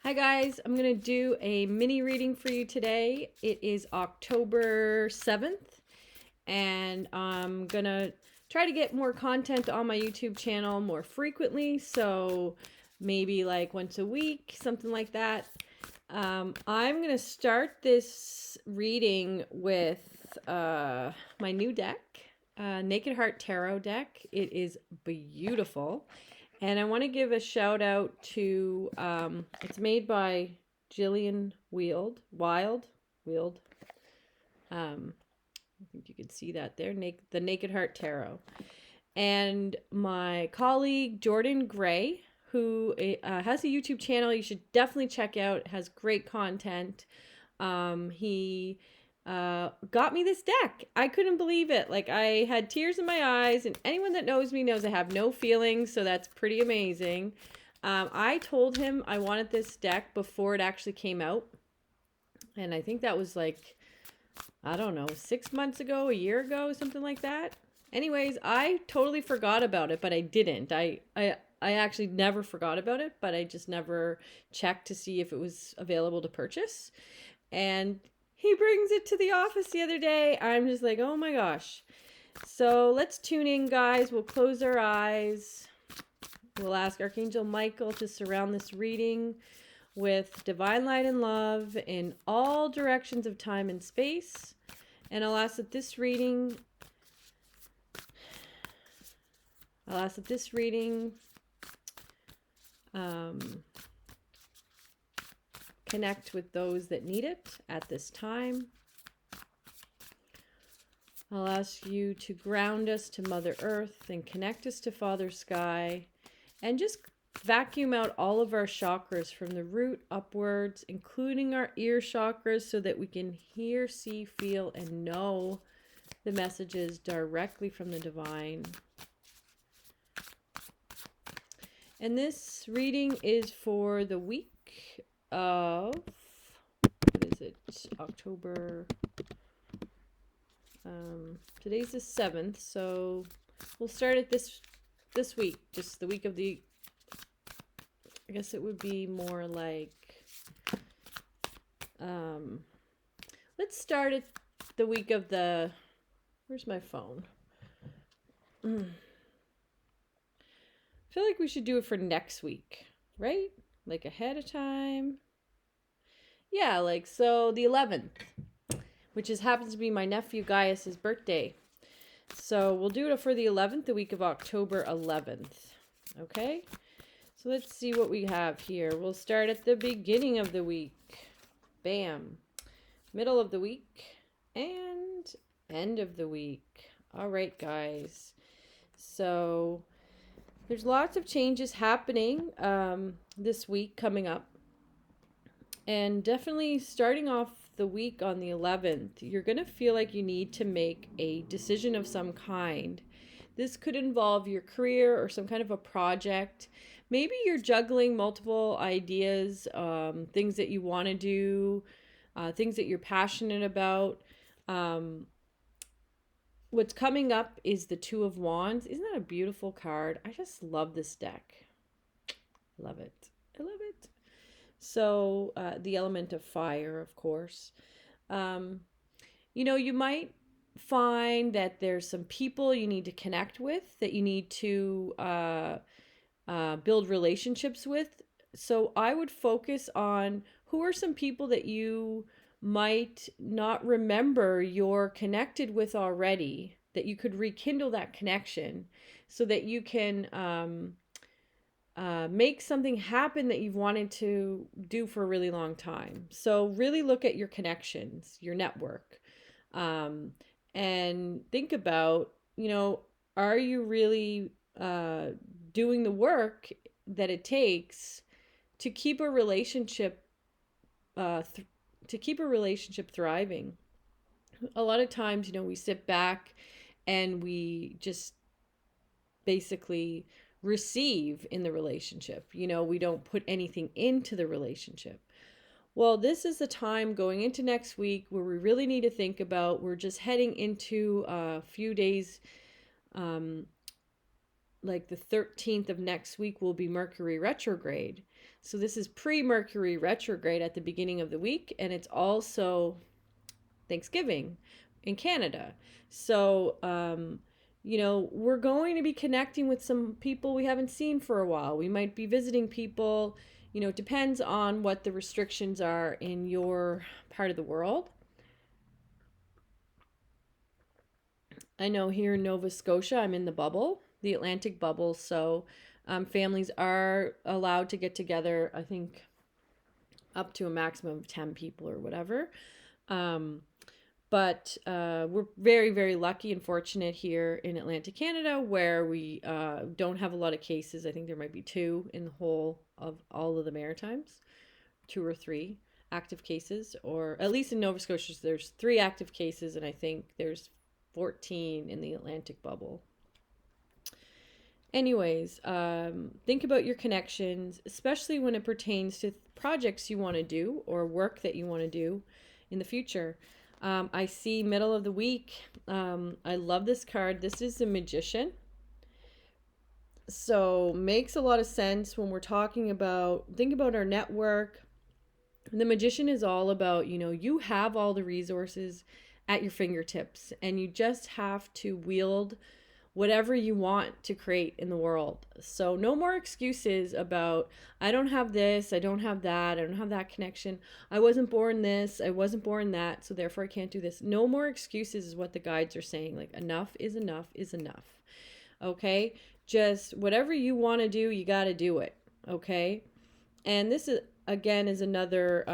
Hi guys, I'm going to do a mini reading for you today. It is October 7th and I'm going to try to get more content on my YouTube channel more frequently. So maybe like once a week, something like that. I'm going to start this reading with my new deck, Naked Heart Tarot deck. It is beautiful. And I want to give a shout out to, it's made by Jillian Wild. I think you can see that there, the Naked Heart Tarot. And my colleague, Jordan Gray, who has a YouTube channel you should definitely check out. It has great content. He got me this deck. I couldn't believe it. Like, I had tears in my eyes, and anyone that knows me knows I have no feelings, so that's pretty amazing. I told him I wanted this deck before it actually came out, and I think that was like, I don't know, 6 months ago, a year ago, something like that. Anyways, I totally forgot about it, but I didn't. I actually never forgot about it, but I just never checked to see if it was available to purchase. And he brings it to the office the other day. I'm just like, oh my gosh. So let's tune in, guys. We'll close our eyes. We'll ask Archangel Michael to surround this reading with divine light and love in all directions of time and space. And I'll ask that this reading connect with those that need it at this time. I'll ask you to ground us to Mother Earth and connect us to Father Sky, and just vacuum out all of our chakras from the root upwards, including our ear chakras, so that we can hear, see, feel, and know the messages directly from the divine. And this reading is for the week of, what is it, October, today's the 7th, so we'll start it this week, just the week of the, I guess it would be more like, let's start it the week of the, where's my phone? I feel like we should do it for next week, right? Like ahead of time. Yeah, like, so the 11th, which happens to be my nephew Gaius's birthday. So we'll do it for the 11th, the week of October 11th. Okay? So let's see what we have here. We'll start at the beginning of the week. Bam. Middle of the week. And end of the week. All right, guys. So there's lots of changes happening this week coming up. And definitely starting off the week on the 11th, you're going to feel like you need to make a decision of some kind. This could involve your career or some kind of a project. Maybe you're juggling multiple ideas, things that you want to do, things that you're passionate about. What's coming up is the Two of Wands. Isn't that a beautiful card? I just love this deck. Love it. I love it. So the element of fire, of course. You might find that there's some people you need to connect with, that you need to build relationships with. So I would focus on who are some people that you might not remember you're connected with already, that you could rekindle that connection so that you can make something happen that you've wanted to do for a really long time. So really look at your connections, your network, and think about, are you really doing the work that it takes to keep a relationship thriving. A lot of times, we sit back and we just basically receive in the relationship. We don't put anything into the relationship. Well, this is the time going into next week where we really need to think about, we're just heading into a few days, like the 13th of next week will be Mercury retrograde. So this is pre-Mercury retrograde at the beginning of the week, and it's also Thanksgiving in Canada. So, we're going to be connecting with some people we haven't seen for a while. We might be visiting people. It depends on what the restrictions are in your part of the world. I know here in Nova Scotia, I'm in the bubble, the Atlantic bubble. So families are allowed to get together, I think, up to a maximum of 10 people or whatever. But we're very, very lucky and fortunate here in Atlantic Canada, where we don't have a lot of cases. I think there might be 2 in the whole of all of the Maritimes, 2 or 3 active cases, or at least in Nova Scotia, there's 3 active cases, and I think there's 14 in the Atlantic bubble. Anyways, think about your connections, especially when it pertains to projects you want to do or work that you want to do in the future. I see middle of the week. I love this card. This is the Magician. So makes a lot of sense when we're talking about, think about our network. The Magician is all about, you have all the resources at your fingertips, and you just have to wield whatever you want to create in the world. So no more excuses about, I don't have this, I don't have that, I don't have that connection, I wasn't born this, I wasn't born that, so therefore I can't do this. No more excuses is what the guides are saying. Like, enough is enough is enough. Okay? Just whatever you want to do, you got to do it. Okay? And this is, again, is another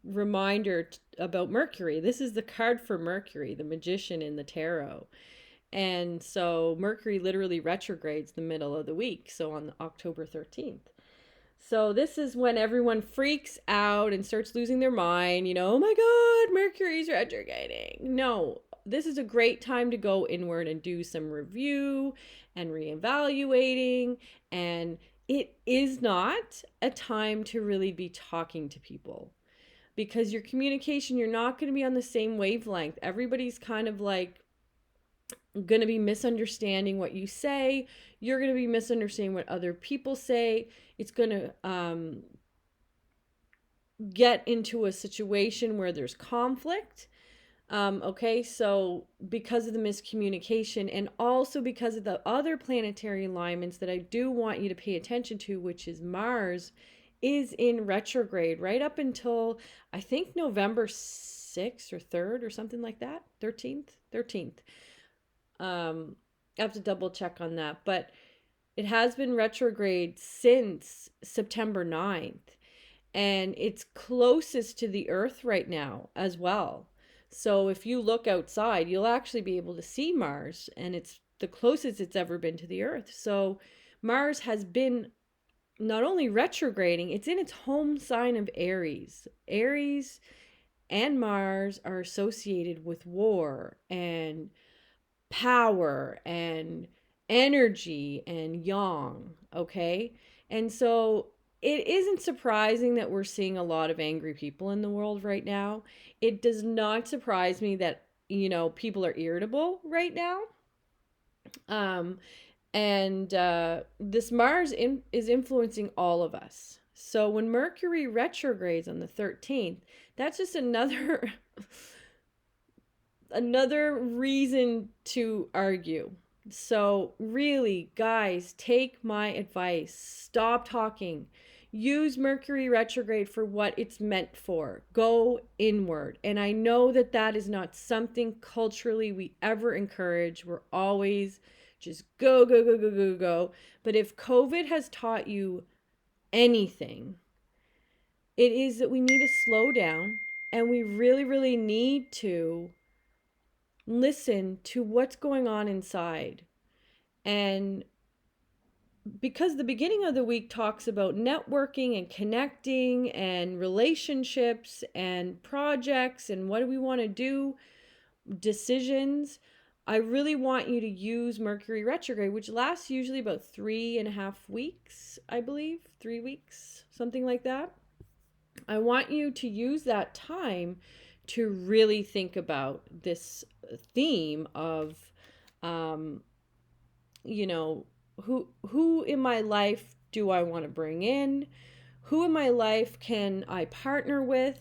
reminder about Mercury. This is the card for Mercury, the Magician in the tarot. And so Mercury literally retrogrades the middle of the week, so on October 13th. So this is when everyone freaks out and starts losing their mind, oh my God, Mercury's retrograding. No, this is a great time to go inward and do some review and reevaluating. And it is not a time to really be talking to people, because your communication, you're not going to be on the same wavelength. Everybody's kind of like going to be misunderstanding what you say. You're going to be misunderstanding what other people say. It's going to get into a situation where there's conflict. Okay, so because of the miscommunication, and also because of the other planetary alignments that I do want you to pay attention to, which is Mars is in retrograde right up until, I think, November 6th or 3rd or something like that. 13th. I have to double check on that, but it has been retrograde since September 9th, and it's closest to the Earth right now as well. So if you look outside, you'll actually be able to see Mars, and it's the closest it's ever been to the Earth. So Mars has been not only retrograding, it's in its home sign of Aries. Aries and Mars are associated with war and power and energy and yang, okay? And so it isn't surprising that we're seeing a lot of angry people in the world right now. It does not surprise me that, people are irritable right now. And this Mars is influencing all of us. So when Mercury retrogrades on the 13th, that's just another reason to argue. So really, guys, take my advice. Stop talking. Use Mercury retrograde for what it's meant for. Go inward. And I know that that is not something culturally we ever encourage. We're always just go, go, go, go, go, go. But if COVID has taught you anything, it is that we need to slow down, and we really, really need to listen to what's going on inside. And because the beginning of the week talks about networking and connecting and relationships and projects and what do we want to do, decisions, I really want you to use Mercury retrograde, which lasts usually about 3.5 weeks, I believe, 3 weeks, something like that. I want you to use that time to really think about this theme of, who in my life do I want to bring in? Who in my life can I partner with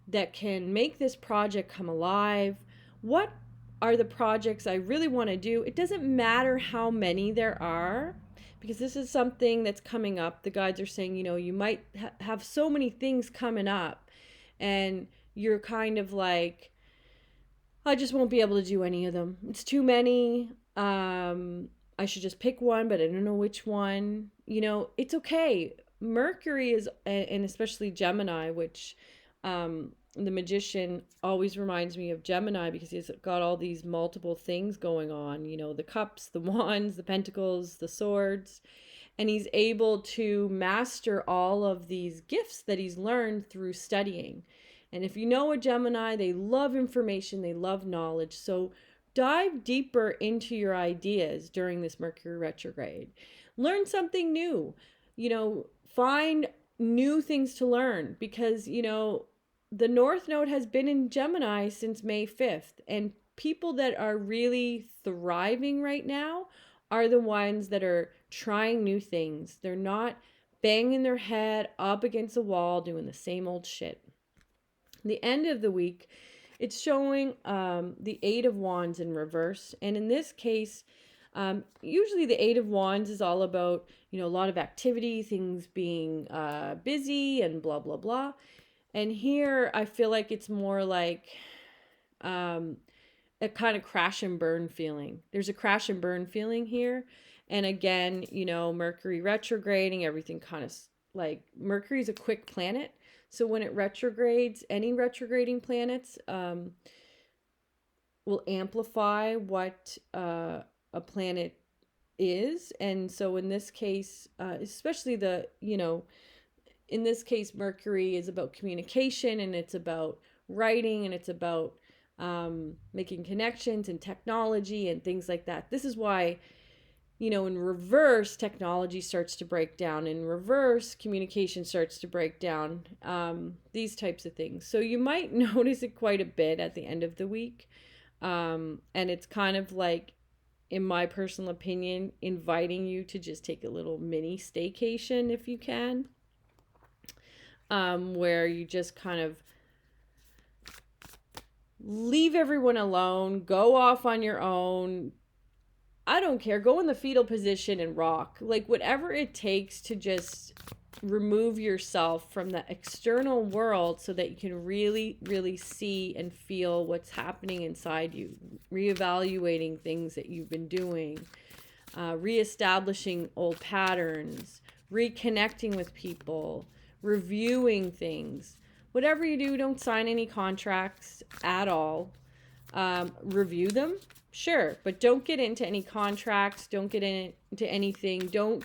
that can make this project come alive? What are the projects I really want to do? It doesn't matter how many there are, because this is something that's coming up. The guides are saying, you might have so many things coming up, and you're kind of like, I just won't be able to do any of them. It's too many. I should just pick one, but I don't know which one. It's okay. Mercury is, and especially Gemini, which the magician always reminds me of Gemini, because he's got all these multiple things going on, the cups, the wands, the pentacles, the swords, and he's able to master all of these gifts that he's learned through studying. And if you know a Gemini, they love information, they love knowledge. So dive deeper into your ideas during this Mercury retrograde. Learn something new. Find new things to learn, because, the North Node has been in Gemini since May 5th. And people that are really thriving right now are the ones that are trying new things. They're not banging their head up against a wall doing the same old shit. The end of the week, it's showing the Eight of Wands in reverse. And in this case, usually the Eight of Wands is all about, a lot of activity, things being busy and blah, blah, blah. And here I feel like it's more like a kind of crash and burn feeling. There's a crash and burn feeling here. And again, Mercury retrograding, everything kind of like, Mercury's a quick planet. So when it retrogrades, any retrograding planets will amplify what a planet is. And so in this case, especially in this case, Mercury is about communication, and it's about writing, and it's about making connections and technology and things like that. This is why, in reverse, technology starts to break down. In reverse, communication starts to break down. These types of things. So you might notice it quite a bit at the end of the week. And it's kind of like, in my personal opinion, inviting you to just take a little mini staycation if you can. Where you just kind of leave everyone alone, go off on your own. I don't care. Go in the fetal position and rock. Like, whatever it takes to just remove yourself from the external world so that you can really, really see and feel what's happening inside you. Reevaluating things that you've been doing. Reestablishing old patterns. Reconnecting with people. Reviewing things. Whatever you do, don't sign any contracts at all. Review them. Sure, but don't get into any contracts. Don't get into anything. Don't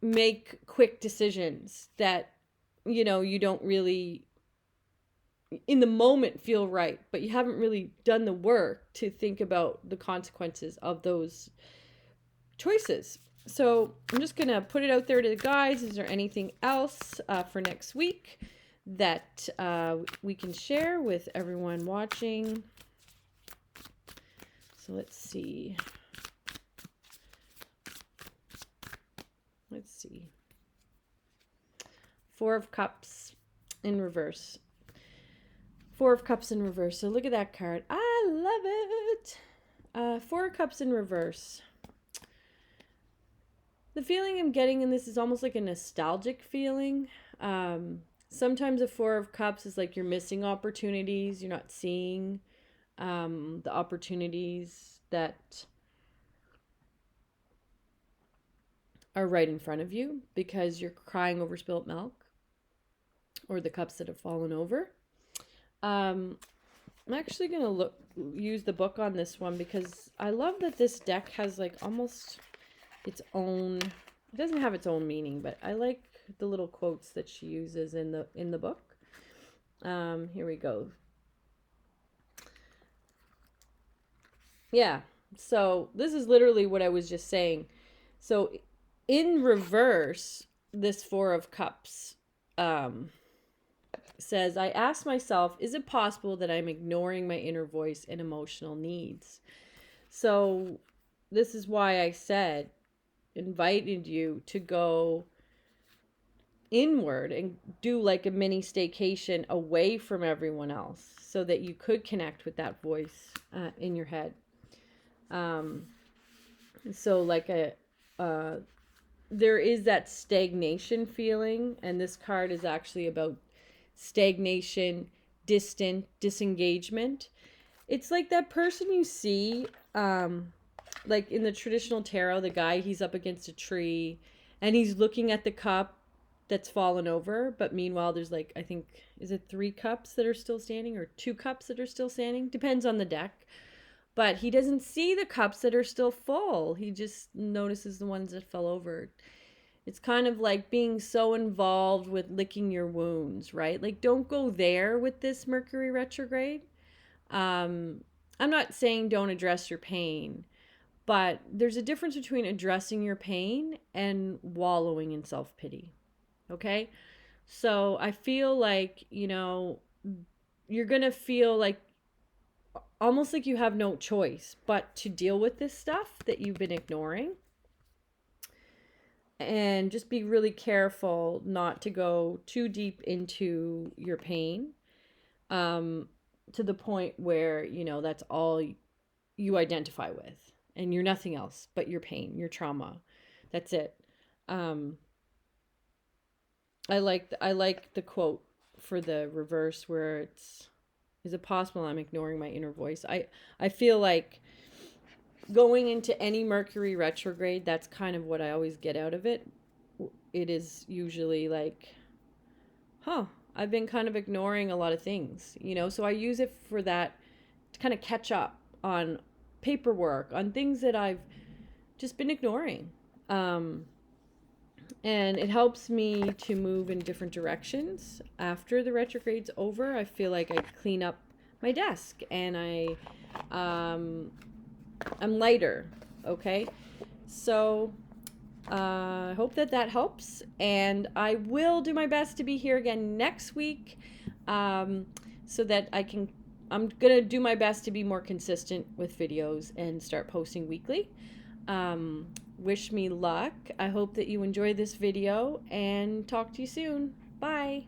make quick decisions that, you don't really, in the moment, feel right. But you haven't really done the work to think about the consequences of those choices. So I'm just going to put it out there to the guys. Is there anything else for next week that we can share with everyone watching? So let's see. Four of Cups in reverse. Four of Cups in reverse. So look at that card. I love it. Four of Cups in reverse. The feeling I'm getting in this is almost like a nostalgic feeling. Sometimes a Four of Cups is like you're missing opportunities. You're not seeing the opportunities that are right in front of you because you're crying over spilt milk or the cups that have fallen over. I'm actually going to use the book on this one because I love that this deck has like almost its own, it doesn't have its own meaning, but I like the little quotes that she uses in the book. Here we go. Yeah, so this is literally what I was just saying. So in reverse, this Four of Cups says, I ask myself, is it possible that I'm ignoring my inner voice and emotional needs? So this is why I said, invited you to go inward and do like a mini staycation away from everyone else so that you could connect with that voice in your head. So like there is that stagnation feeling, and this card is actually about stagnation, disengagement. It's like that person you see, like in the traditional tarot, the guy, he's up against a tree and he's looking at the cup that's fallen over, but meanwhile there's like, I think, is it 3 cups that are still standing or 2 cups that are still standing? Depends on the deck. But he doesn't see the cups that are still full. He just notices the ones that fell over. It's kind of like being so involved with licking your wounds, right? Like, don't go there with this Mercury retrograde. I'm not saying don't address your pain, but there's a difference between addressing your pain and wallowing in self-pity. Okay? So I feel like, you're going to feel like almost like you have no choice but to deal with this stuff that you've been ignoring. And just be really careful not to go too deep into your pain, to the point where, that's all you identify with. And you're nothing else but your pain, your trauma. That's it. I like the quote for the reverse where it's, is it possible I'm ignoring my inner voice? I feel like going into any Mercury retrograde, that's kind of what I always get out of it. It is usually like, I've been kind of ignoring a lot of things, so I use it for that, to kind of catch up on paperwork, on things that I've just been ignoring. And it helps me to move in different directions. After the retrograde's over, I feel like I clean up my desk and I'm lighter. Okay. So I hope that helps. And I will do my best to be here again next week, so that I'm going to do my best to be more consistent with videos and start posting weekly. Wish me luck. I hope that you enjoy this video and talk to you soon. Bye.